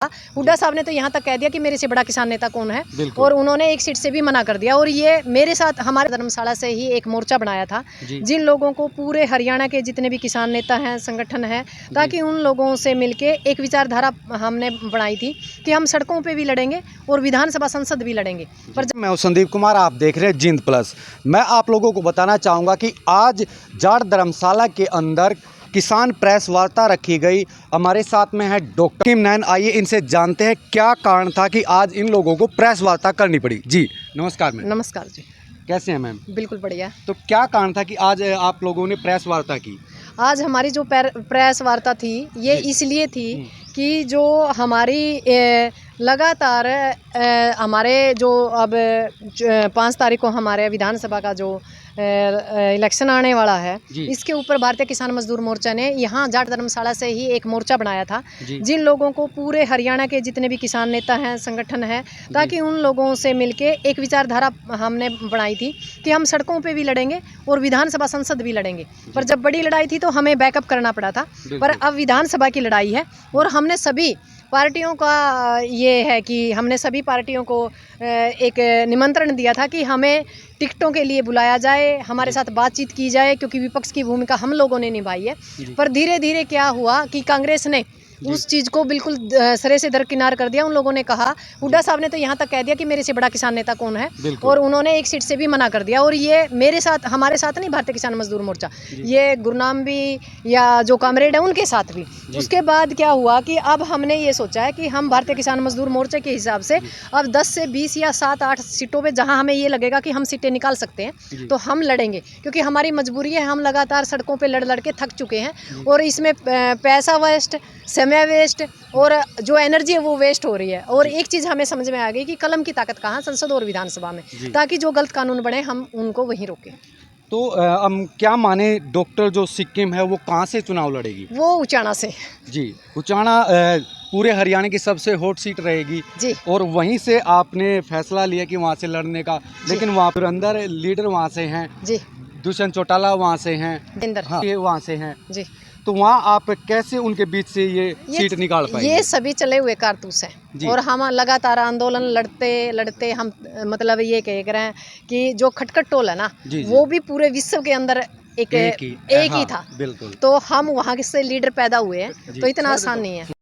हुड्डा साहब ने तो यहाँ तक कह दिया कि मेरे से बड़ा किसान नेता कौन है, और उन्होंने एक सीट से भी मना कर दिया। और ये मेरे साथ हमारे धर्मशाला से ही एक मोर्चा बनाया था, जिन लोगों को पूरे हरियाणा के जितने भी किसान नेता हैं, संगठन हैं, ताकि उन लोगों से मिलके एक विचारधारा हमने बनाई थी कि हम सड़कों पे भी लड़ेंगे और विधानसभा संसद भी लड़ेंगे। पर मैं हूं संदीप कुमार, आप देख रहे हैं जिंद प्लस। मैं आप लोगों को बताना चाहूँगा कि आज जाट धर्मशाला के अंदर किसान प्रेस वार्ता रखी गई। हमारे साथ में है डॉक्टर किम नैन। आइए इनसे जानते हैं क्या कारण था कि आज इन लोगों को प्रेस वार्ता करनी पड़ी। जी नमस्कार मैम। नमस्कार जी। कैसे हैं मैम? बिल्कुल बढ़िया। तो क्या कारण था कि आज आप लोगों ने प्रेस वार्ता की? आज हमारी जो प्रेस वार्ता थी ये इसलिए थी कि जो हमारी लगातार हमारे जो अब 5 तारीख को हमारे विधानसभा का जो इलेक्शन आने वाला है, इसके ऊपर भारतीय किसान मजदूर मोर्चा ने यहाँ जाट धर्मशाला से ही एक मोर्चा बनाया था, जिन लोगों को पूरे हरियाणा के जितने भी किसान नेता हैं, संगठन हैं, ताकि उन लोगों से मिलके एक विचारधारा हमने बनाई थी कि हम सड़कों पे भी लड़ेंगे और विधानसभा संसद भी लड़ेंगे। पर जब बड़ी लड़ाई थी तो हमें बैकअप करना पड़ा था, पर अब विधानसभा की लड़ाई है और हमने सभी पार्टियों का ये है कि हमने सभी पार्टियों को एक निमंत्रण दिया था कि हमें टिकटों के लिए बुलाया जाए, हमारे साथ बातचीत की जाए, क्योंकि विपक्ष की भूमिका हम लोगों ने निभाई है। पर धीरे धीरे क्या हुआ कि कांग्रेस ने उस चीज़ को बिल्कुल सरे से दरकिनार कर दिया। उन लोगों ने कहा, हुड्डा साहब ने तो यहाँ तक कह दिया कि मेरे से बड़ा किसान नेता कौन है, और उन्होंने एक सीट से भी मना कर दिया। और ये मेरे साथ, हमारे साथ नहीं, भारतीय किसान मजदूर मोर्चा, ये गुरनाम भी या जो कामरेड है उनके साथ भी। उसके बाद क्या हुआ कि अब हमने ये सोचा है कि हम भारतीय किसान मजदूर मोर्चे के हिसाब से अब 10 से 20 या 7-8 सीटों पे जहाँ हमें ये लगेगा कि हम सीटें निकाल सकते हैं तो हम लड़ेंगे, क्योंकि हमारी मजबूरी है। हम लगातार सड़कों पे लड़ लड़ के थक चुके हैं और इसमें पैसा वेस्ट, समय वेस्ट और जो एनर्जी है वो वेस्ट हो रही है। और एक चीज़ हमें समझ में आ गई कि कलम की ताकत कहाँ, संसद और विधानसभा में, ताकि जो गलत कानून बने हम उनको वहीं रोकें। तो हम क्या माने, डॉक्टर जो सिक्किम है वो कहाँ से चुनाव लड़ेगी? वो उचाना से। जी, उचाना पूरे हरियाणा की सबसे हॉट सीट रहेगी जी। और वहीं से आपने फैसला लिया कि वहाँ से लड़ने का, लेकिन वहाँ पर अंदर लीडर वहाँ से हैं जी, दुष्यंत चौटाला वहाँ से हैं, हाँ, ये वहाँ से हैं जी। तो वहाँ आप कैसे उनके बीच से ये सीट निकाल पाएंगे? ये सभी चले हुए कारतूस हैं और हम लगातार आंदोलन लड़ते लड़ते हम मतलब ये कह रहे हैं कि जो खटखट टोल है ना, वो भी पूरे विश्व के अंदर एक ही था। बिल्कुल। तो हम वहाँ से लीडर पैदा हुए हैं, तो इतना आसान नहीं है।